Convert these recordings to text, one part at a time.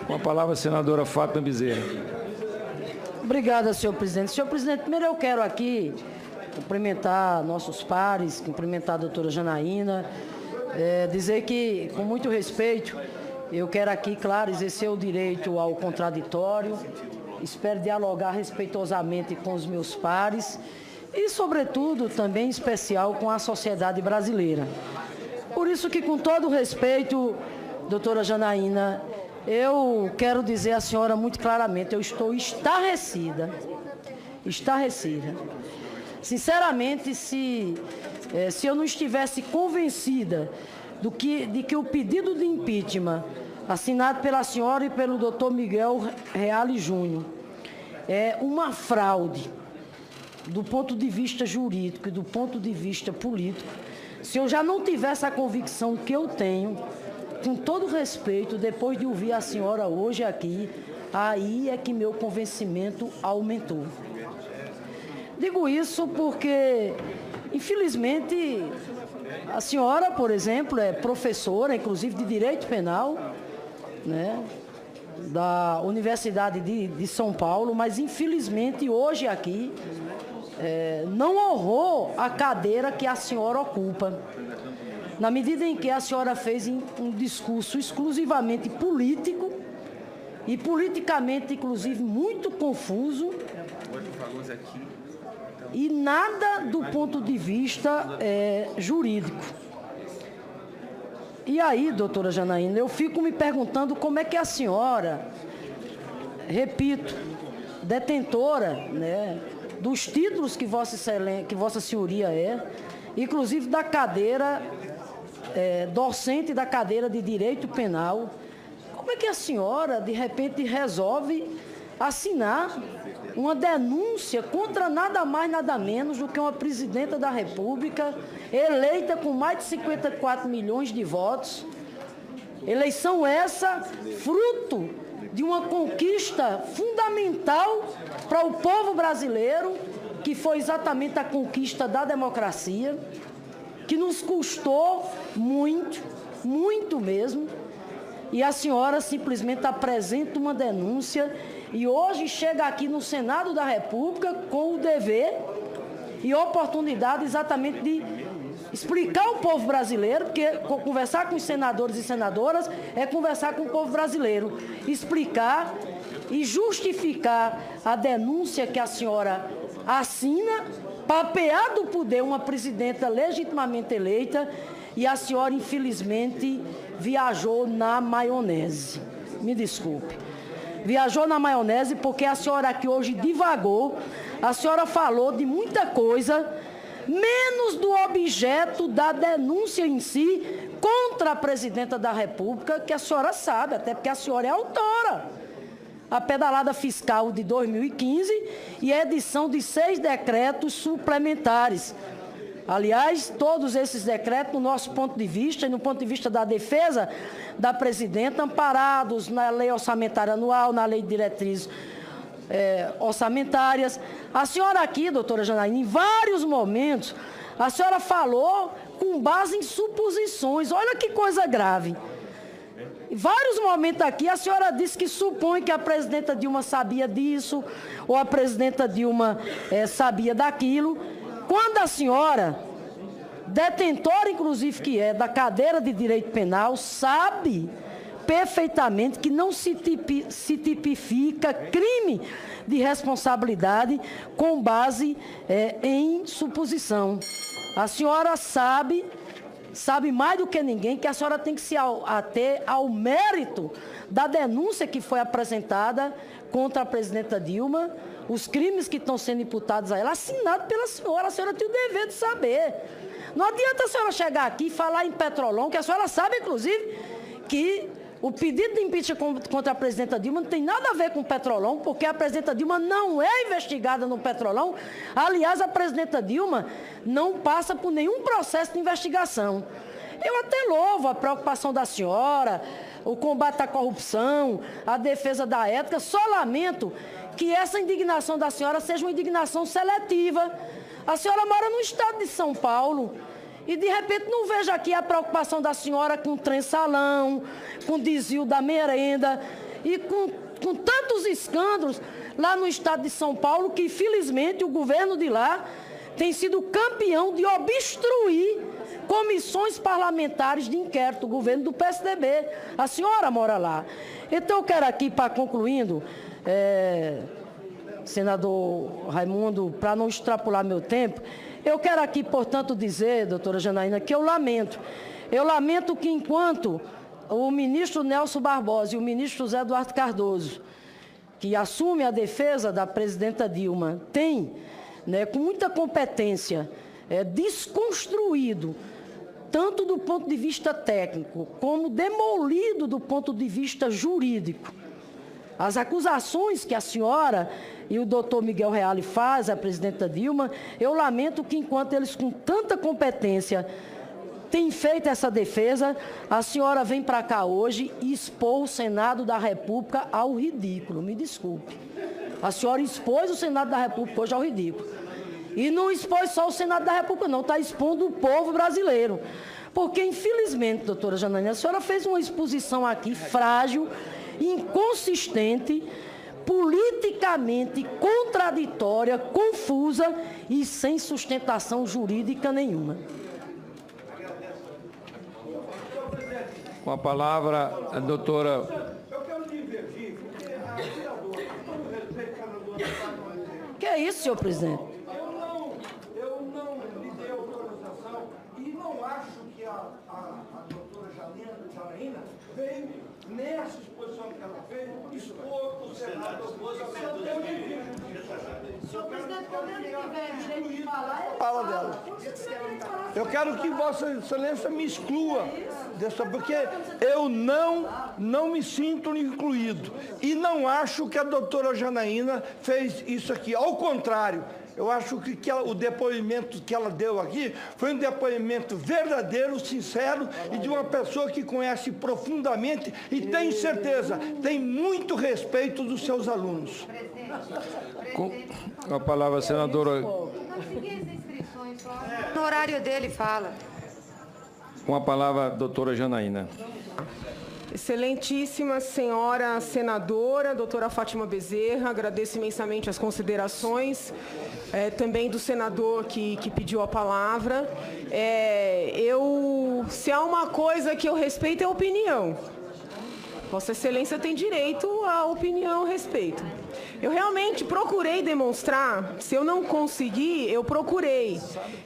Com a palavra, a senadora Fátima Bezerra. Obrigada, senhor presidente. Senhor presidente, primeiro eu quero aqui cumprimentar nossos pares, cumprimentar a doutora Janaína, dizer que, com muito respeito, eu quero aqui, claro, exercer o direito ao contraditório, espero dialogar respeitosamente com os meus pares e, sobretudo, também em especial com a sociedade brasileira. Por isso que, com todo respeito, doutora Janaína, eu quero dizer à senhora muito claramente, eu estou estarrecida. Sinceramente, se eu não estivesse convencida de que o pedido de impeachment assinado pela senhora e pelo doutor Miguel Reale Júnior é uma fraude do ponto de vista jurídico e do ponto de vista político, se eu já não tivesse a convicção que eu tenho, com todo respeito, depois de ouvir a senhora hoje aqui, aí é que meu convencimento aumentou. Digo isso porque, infelizmente, a senhora, por exemplo, é professora, inclusive de Direito Penal, né, da Universidade de São Paulo, mas, infelizmente, hoje aqui, não honrou a cadeira que a senhora ocupa. Na medida em que a senhora fez um discurso exclusivamente político e politicamente, inclusive, muito confuso e nada do ponto de vista jurídico. E aí, doutora Janaína, eu fico me perguntando como é que a senhora, repito, detentora, né, dos títulos que Vossa Senhoria inclusive da cadeira docente da cadeira de Direito Penal, como é que a senhora, de repente, resolve assinar uma denúncia contra nada mais, nada menos do que uma presidenta da República, eleita com mais de 54 milhões de votos, eleição essa fruto de uma conquista fundamental para o povo brasileiro, que foi exatamente a conquista da democracia, que nos custou muito, muito mesmo, e a senhora simplesmente apresenta uma denúncia e hoje chega aqui no Senado da República com o dever e oportunidade exatamente de explicar ao povo brasileiro, porque conversar com os senadores e senadoras é conversar com o povo brasileiro, explicar e justificar a denúncia que a senhora assina, papear do poder uma presidenta legitimamente eleita, e a senhora, infelizmente, viajou na maionese. Me desculpe. Viajou na maionese porque a senhora aqui hoje divagou, a senhora falou de muita coisa, menos do objeto da denúncia em si contra a presidenta da República, que a senhora sabe, até porque a senhora é autora. A pedalada fiscal de 2015 e a edição de 6 decretos suplementares. Aliás, todos esses decretos, no nosso ponto de vista e no ponto de vista da defesa da presidenta, amparados na Lei Orçamentária Anual, na Lei de Diretrizes Orçamentárias. A senhora aqui, doutora Janaína, em vários momentos, a senhora falou com base em suposições. Olha que coisa grave. Em vários momentos aqui, a senhora disse que supõe que a presidenta Dilma sabia disso, ou a presidenta Dilma sabia daquilo, quando a senhora, detentora inclusive que da cadeira de Direito Penal, sabe perfeitamente que não se tipifica crime de responsabilidade com base em suposição. A senhora sabe mais do que ninguém que a senhora tem que se ater ao mérito da denúncia que foi apresentada contra a presidenta Dilma, os crimes que estão sendo imputados a ela, assinado pela senhora. A senhora tem o dever de saber. Não adianta a senhora chegar aqui e falar em Petrolão, que a senhora sabe, inclusive, que o pedido de impeachment contra a presidenta Dilma não tem nada a ver com o Petrolão, porque a presidenta Dilma não é investigada no Petrolão. Aliás, a presidenta Dilma não passa por nenhum processo de investigação. Eu até louvo a preocupação da senhora, o combate à corrupção, a defesa da ética. Só lamento que essa indignação da senhora seja uma indignação seletiva. A senhora mora no estado de São Paulo e, de repente, não vejo aqui a preocupação da senhora com o trem-salão, com o desvio da merenda. e com tantos escândalos lá no estado de São Paulo, que infelizmente o governo de lá tem sido campeão de obstruir comissões parlamentares de inquérito, o governo do PSDB. A senhora mora lá. Então eu quero aqui, para concluindo, senador Raimundo, para não extrapolar meu tempo, eu quero aqui, portanto, dizer, doutora Janaína, que eu lamento. Eu lamento que enquanto o ministro Nelson Barbosa e o ministro José Eduardo Cardoso, que assume a defesa da presidenta Dilma, têm, com muita competência, desconstruído, tanto do ponto de vista técnico, como demolido do ponto de vista jurídico, as acusações que a senhora e o doutor Miguel Reale fazem à presidenta Dilma. Eu lamento que, enquanto eles, com tanta competência, têm feito essa defesa, a senhora vem para cá hoje e expor o Senado da República ao ridículo. Me desculpe. A senhora expôs o Senado da República hoje ao ridículo. E não expôs só o Senado da República, não, está expondo o povo brasileiro. Porque, infelizmente, doutora Janaína, a senhora fez uma exposição aqui frágil, inconsistente, politicamente contraditória, confusa e sem sustentação jurídica nenhuma. Com a palavra, a doutora... Que é isso, senhor presidente? Eu não lhe dei autorização e não acho que a doutora Janaína veio, nessa exposição que ela fez, expor o Senado. Senhor presidente, quando ele tiver direito de falar, Fala dela. Eu quero que Vossa Excelência me exclua dessa, porque eu não me sinto incluído. E não acho que a doutora Janaína fez isso aqui. Ao contrário, eu acho que o depoimento que ela deu aqui foi um depoimento verdadeiro, sincero e de uma pessoa que conhece profundamente e tem certeza, tem muito respeito dos seus alunos. Com a palavra, a senadora... No horário dele, fala. Com a palavra, a doutora Janaína. Excelentíssima senhora senadora, doutora Fátima Bezerra, agradeço imensamente as considerações, também do senador que pediu a palavra. Se há uma coisa que eu respeito é a opinião. Vossa Excelência tem direito à opinião, respeito. Eu realmente procurei demonstrar, se eu não consegui, eu procurei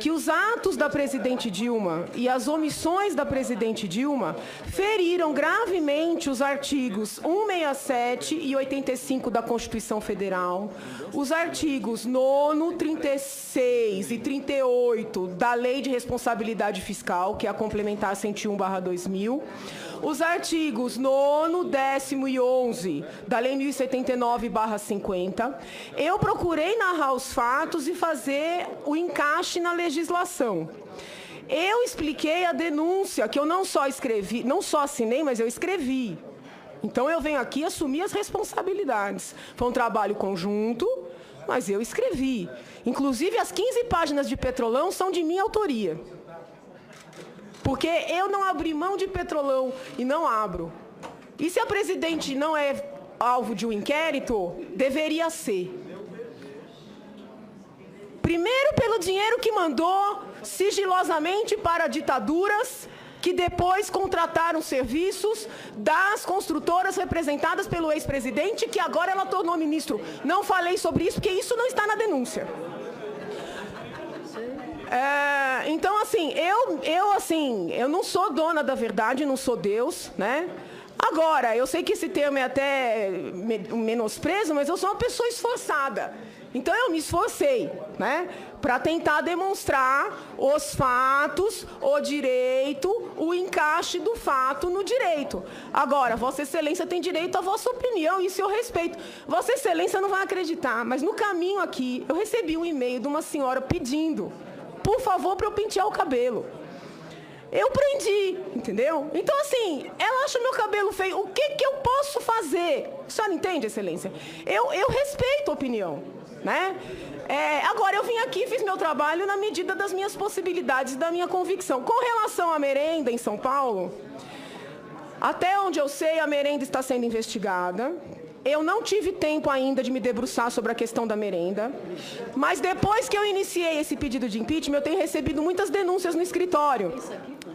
que os atos da presidente Dilma e as omissões da presidente Dilma feriram gravemente os artigos 167 e 85 da Constituição Federal, os artigos 9º, 36 e 38 da Lei de Responsabilidade Fiscal, que é a complementar 101/2000, os artigos 9º, 10º e 11 da Lei 1079/50, eu procurei narrar os fatos e fazer o encaixe na legislação. Eu expliquei a denúncia, que eu não só assinei, mas eu escrevi. Então, eu venho aqui assumir as responsabilidades. Foi um trabalho conjunto, mas eu escrevi. Inclusive, as 15 páginas de Petrolão são de minha autoria. Porque eu não abri mão de Petrolão e não abro. E se a presidente não é alvo de um inquérito, deveria ser. Primeiro, pelo dinheiro que mandou sigilosamente para ditaduras que depois contrataram serviços das construtoras representadas pelo ex-presidente, que agora ela tornou ministro. Não falei sobre isso, porque isso não está na denúncia. Então, assim, eu não sou dona da verdade, não sou Deus, né? Agora, eu sei que esse termo é até um menosprezo, mas eu sou uma pessoa esforçada. Então, eu me esforcei, né? Para tentar demonstrar os fatos, o direito, o encaixe do fato no direito. Agora, Vossa Excelência tem direito à vossa opinião, isso eu respeito. Vossa Excelência não vai acreditar, mas no caminho aqui, eu recebi um e-mail de uma senhora pedindo, por favor, para eu pentear o cabelo. Eu prendi, entendeu? Então, assim, ela acha meu cabelo feio. O que eu posso fazer? A senhora entende, Excelência? Eu respeito a opinião, né? Agora, eu vim aqui e fiz meu trabalho na medida das minhas possibilidades e da minha convicção. Com relação à merenda em São Paulo, Até onde eu sei, a merenda está sendo investigada. Eu não tive tempo ainda de me debruçar sobre a questão da merenda, mas depois que eu iniciei esse pedido de impeachment, eu tenho recebido muitas denúncias no escritório.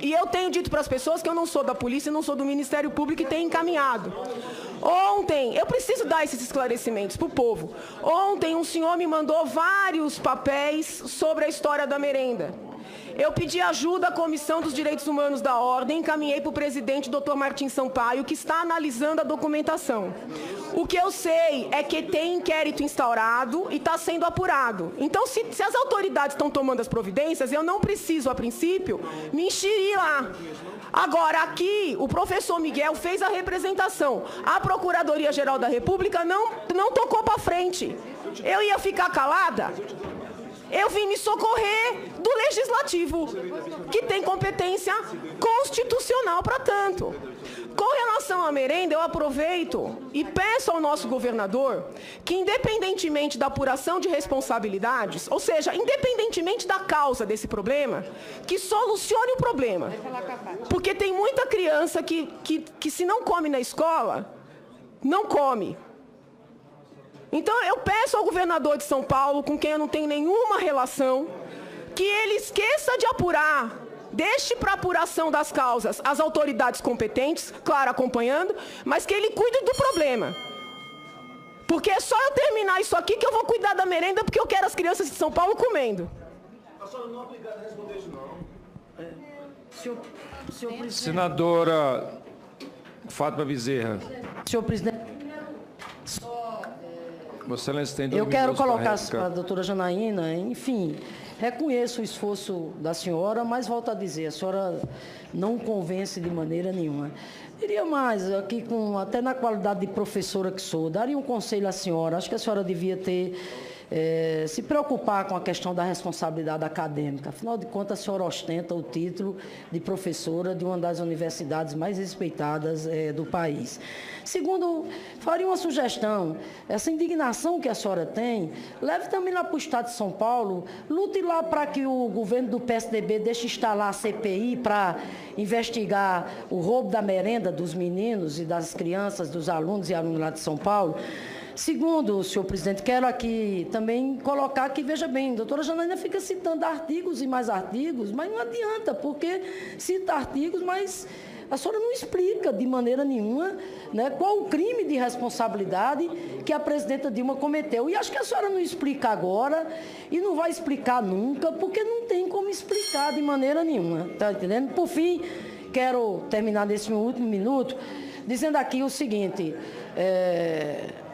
E eu tenho dito para as pessoas que eu não sou da polícia, não sou do Ministério Público e tenho encaminhado. Ontem, eu preciso dar esses esclarecimentos para o povo. Ontem, um senhor me mandou vários papéis sobre a história da merenda. Eu pedi ajuda à Comissão dos Direitos Humanos da Ordem, encaminhei para o presidente, Dr. Martins Sampaio, que está analisando a documentação. O que eu sei é que tem inquérito instaurado e está sendo apurado. Então, se as autoridades estão tomando as providências, eu não preciso, a princípio, me enxerir lá. Agora, aqui, o professor Miguel fez a representação. A Procuradoria-Geral da República não tocou para frente. Eu ia ficar calada? Eu vim me socorrer do Legislativo, que tem competência constitucional para tanto. Com relação à merenda, eu aproveito e peço ao nosso governador que, independentemente da apuração de responsabilidades, ou seja, independentemente da causa desse problema, que solucione o problema. Porque tem muita criança que se não come na escola, não come. Então, eu peço ao governador de São Paulo, com quem eu não tenho nenhuma relação, que ele esqueça de apurar, deixe para apuração das causas as autoridades competentes, claro, acompanhando, mas que ele cuide do problema. Porque é só eu terminar isso aqui que eu vou cuidar da merenda, porque eu quero as crianças de São Paulo comendo. A senhora não é obrigada a responder isso, não. Senadora Fátima Bezerra. Senhor presidente, Vossa Excelência tem 2 eu quero minutos colocar réplica. para a doutora Janaína, enfim, reconheço o esforço da senhora, mas volto a dizer, a senhora não convence de maneira nenhuma. Diria mais, aqui até na qualidade de professora que sou, daria um conselho à senhora, acho que a senhora devia ter, se preocupar com a questão da responsabilidade acadêmica. Afinal de contas, a senhora ostenta o título de professora de uma das universidades mais respeitadas do país. Segundo, faria uma sugestão, essa indignação que a senhora tem, leve também lá para o Estado de São Paulo, lute lá para que o governo do PSDB deixe instalar a CPI para investigar o roubo da merenda dos meninos e das crianças, dos alunos e alunos lá de São Paulo. Segundo, senhor presidente, quero aqui também colocar que, veja bem, a doutora Janaína fica citando artigos e mais artigos, mas não adianta, porque cita artigos, mas a senhora não explica de maneira nenhuma, né, qual o crime de responsabilidade que a presidenta Dilma cometeu. E acho que a senhora não explica agora e não vai explicar nunca, porque não tem como explicar de maneira nenhuma. Está entendendo? Por fim, quero terminar nesse meu último minuto dizendo aqui o seguinte,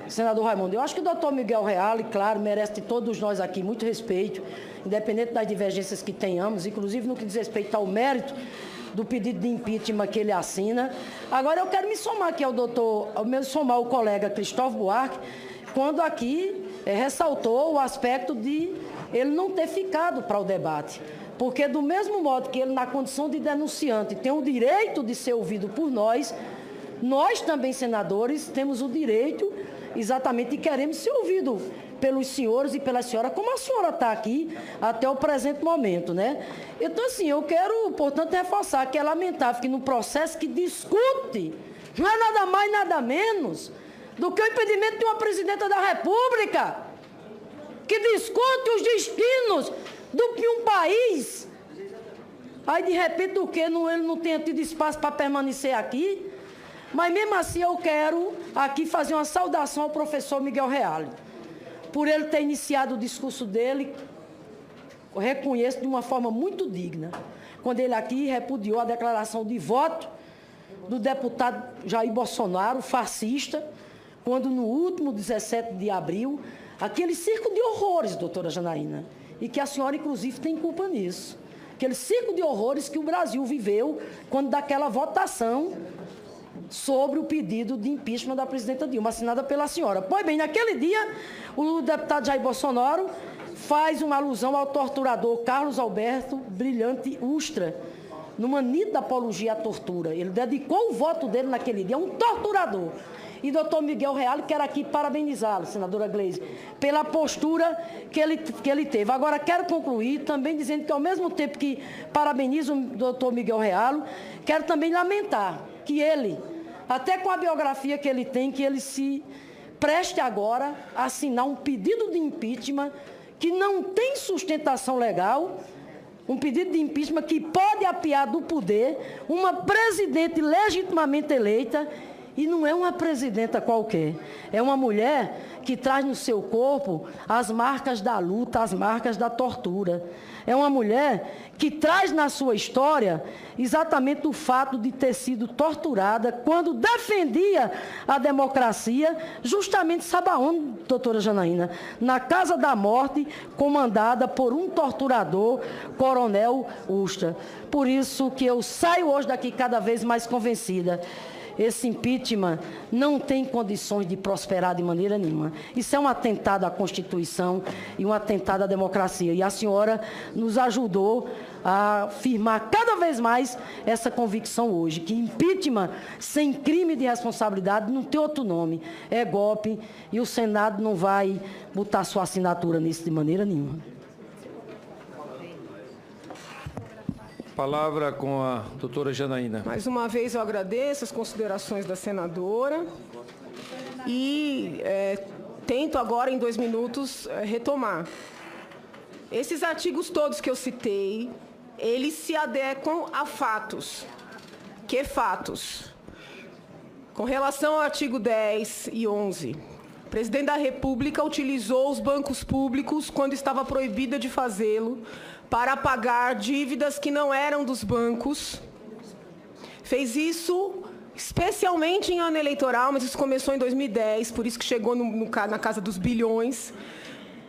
senador Raimundo, eu acho que o doutor Miguel Reale, claro, merece de todos nós aqui muito respeito, independente das divergências que tenhamos, inclusive no que diz respeito ao mérito do pedido de impeachment que ele assina. Agora eu quero me somar aqui ao colega Cristóvão Buarque, quando aqui ressaltou o aspecto de ele não ter ficado para o debate. Porque do mesmo modo que ele, na condição de denunciante, tem o direito de ser ouvido por nós também, senadores, temos o direito exatamente de queremos ser ouvidos pelos senhores e pela senhora, como a senhora está aqui até o presente momento, né? Então, assim, eu quero, portanto, reforçar que é lamentável que no processo que discute, não é nada mais, nada menos do que o impedimento de uma presidenta da República, que discute os destinos de um país. Aí, de repente, o quê? Ele não tenha tido espaço para permanecer aqui. Mas, mesmo assim, eu quero aqui fazer uma saudação ao professor Miguel Reale, por ele ter iniciado o discurso dele, eu reconheço, de uma forma muito digna, quando ele aqui repudiou a declaração de voto do deputado Jair Bolsonaro, fascista, quando no último 17 de abril, aquele circo de horrores, doutora Janaína, e que a senhora, inclusive, tem culpa nisso, aquele circo de horrores que o Brasil viveu quando daquela votação sobre o pedido de impeachment da presidenta Dilma, assinada pela senhora. Pois bem, naquele dia, o deputado Jair Bolsonaro faz uma alusão ao torturador Carlos Alberto Brilhante Ustra, numa nítida apologia à tortura. Ele dedicou o voto dele naquele dia a um torturador. E doutor Miguel Reale, quero aqui parabenizá-lo, senadora Gleisi, pela postura que ele teve. Agora, quero concluir também dizendo que, ao mesmo tempo que parabenizo o doutor Miguel Reale, quero também lamentar que ele, até com a biografia que ele tem, que ele se preste agora a assinar um pedido de impeachment que não tem sustentação legal, um pedido de impeachment que pode apiar do poder uma presidente legitimamente eleita, e não é uma presidenta qualquer, é uma mulher que traz no seu corpo as marcas da luta, as marcas da tortura. É uma mulher que traz na sua história exatamente o fato de ter sido torturada quando defendia a democracia, justamente, sabe aonde, doutora Janaína? Na Casa da Morte, comandada por um torturador, Coronel Ustra. Por isso que eu saio hoje daqui cada vez mais convencida. Esse impeachment não tem condições de prosperar de maneira nenhuma. Isso é um atentado à Constituição e um atentado à democracia. E a senhora nos ajudou a firmar cada vez mais essa convicção hoje, que impeachment sem crime de responsabilidade não tem outro nome, é golpe, e o Senado não vai botar sua assinatura nisso de maneira nenhuma. Palavra com a doutora Janaína. Mais uma vez eu agradeço as considerações da senadora e tento agora, em 2 minutos, retomar. Esses artigos todos que eu citei, eles se adequam a fatos. Que fatos? Com relação ao artigo 10 e 11, o presidente da República utilizou os bancos públicos quando estava proibida de fazê-lo, para pagar dívidas que não eram dos bancos. Fez isso especialmente em ano eleitoral, mas isso começou em 2010, por isso que chegou na casa dos bilhões.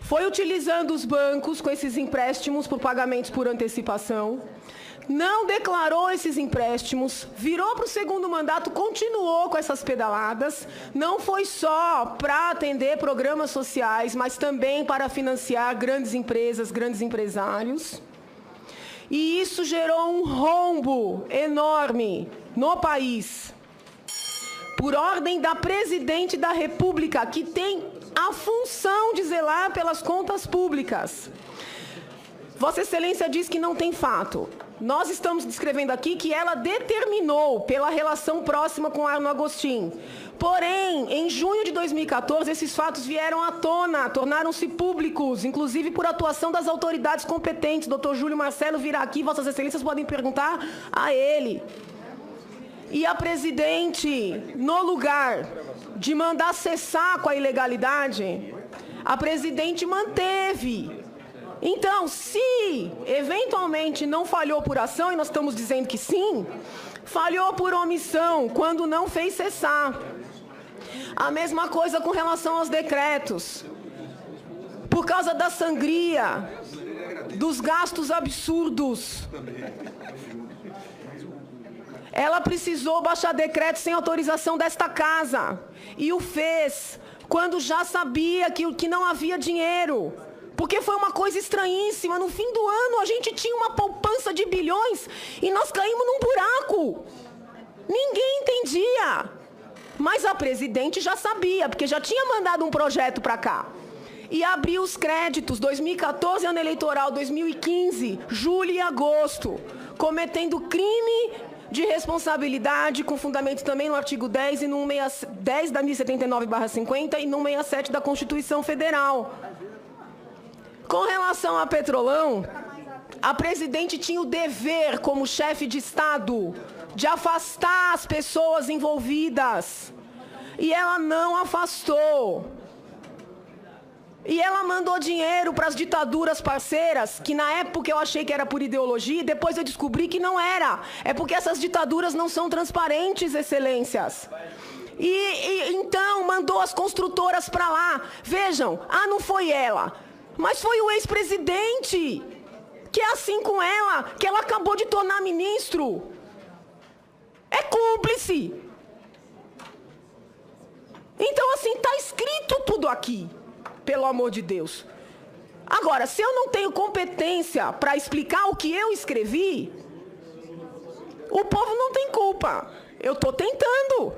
Foi utilizando os bancos com esses empréstimos por pagamentos por antecipação. Não declarou esses empréstimos, virou para o segundo mandato, continuou com essas pedaladas. Não foi só para atender programas sociais, mas também para financiar grandes empresas, grandes empresários. E isso gerou um rombo enorme no país. Por ordem da presidente da República, que tem a função de zelar pelas contas públicas. Vossa Excelência diz que não tem fato. Nós estamos descrevendo aqui que ela determinou pela relação próxima com Arno Agostinho. Porém, em junho de 2014, esses fatos vieram à tona, tornaram-se públicos, inclusive por atuação das autoridades competentes. Dr. Júlio Marcelo virá aqui, Vossas Excelências podem perguntar a ele. E a presidente, no lugar de mandar cessar com a ilegalidade, a presidente manteve. Então, se eventualmente não falhou por ação, e nós estamos dizendo que sim, falhou por omissão, quando não fez cessar. A mesma coisa com relação aos decretos. Por causa da sangria, dos gastos absurdos, ela precisou baixar decreto sem autorização desta casa. E o fez quando já sabia que não havia dinheiro. Porque foi uma coisa estranhíssima. No fim do ano, a gente tinha uma poupança de bilhões e nós caímos num buraco. Ninguém entendia. Mas a presidente já sabia, porque já tinha mandado um projeto para cá. E abriu os créditos, 2014, ano eleitoral, 2015, julho e agosto, cometendo crime de responsabilidade, com fundamento também no artigo 10 e no 10 da 1079/50 e no 67 da Constituição Federal. Com relação a Petrolão, a presidente tinha o dever, como chefe de Estado, de afastar as pessoas envolvidas. E ela não afastou. E ela mandou dinheiro para as ditaduras parceiras, que na época eu achei que era por ideologia, e depois eu descobri que não era. É porque essas ditaduras não são transparentes, excelências. E então mandou as construtoras para lá. Vejam, não foi ela. Mas foi o ex-presidente, que é assim com ela, que ela acabou de tornar ministro. É cúmplice. Então, assim, está escrito tudo aqui, pelo amor de Deus. Agora, se eu não tenho competência para explicar o que eu escrevi, o povo não tem culpa. Eu estou tentando.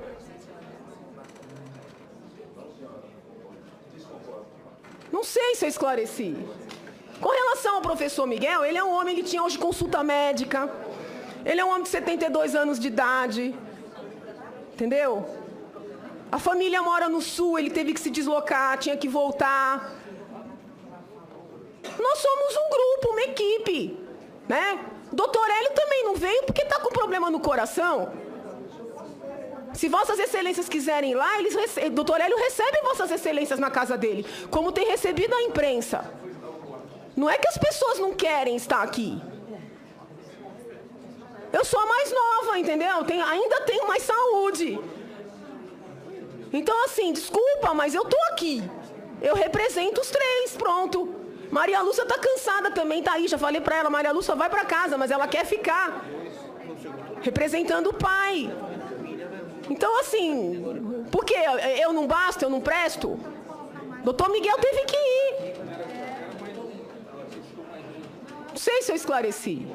Não sei se eu esclareci. Com relação ao professor Miguel, ele é um homem que tinha hoje consulta médica. Ele é um homem de 72 anos de idade. Entendeu? A família mora no sul, ele teve que se deslocar, tinha que voltar. Nós somos um grupo, uma equipe, né? Doutor Hélio também não veio porque está com problema no coração. Se Vossas Excelências quiserem ir lá, Doutor Hélio recebe Vossas Excelências na casa dele, como tem recebido a imprensa. Não é que as pessoas não querem estar aqui. Eu sou a mais nova, entendeu? Ainda tenho mais saúde. Então, assim, desculpa, mas eu tô aqui. Eu represento os três, pronto. Maria Lúcia tá cansada também, tá aí. Já falei pra ela, Maria Lúcia vai pra casa, mas ela quer ficar. Representando o pai. Então, assim, por quê? Eu não basto, eu não presto? Doutor Miguel teve que ir. Não sei se eu esclareci.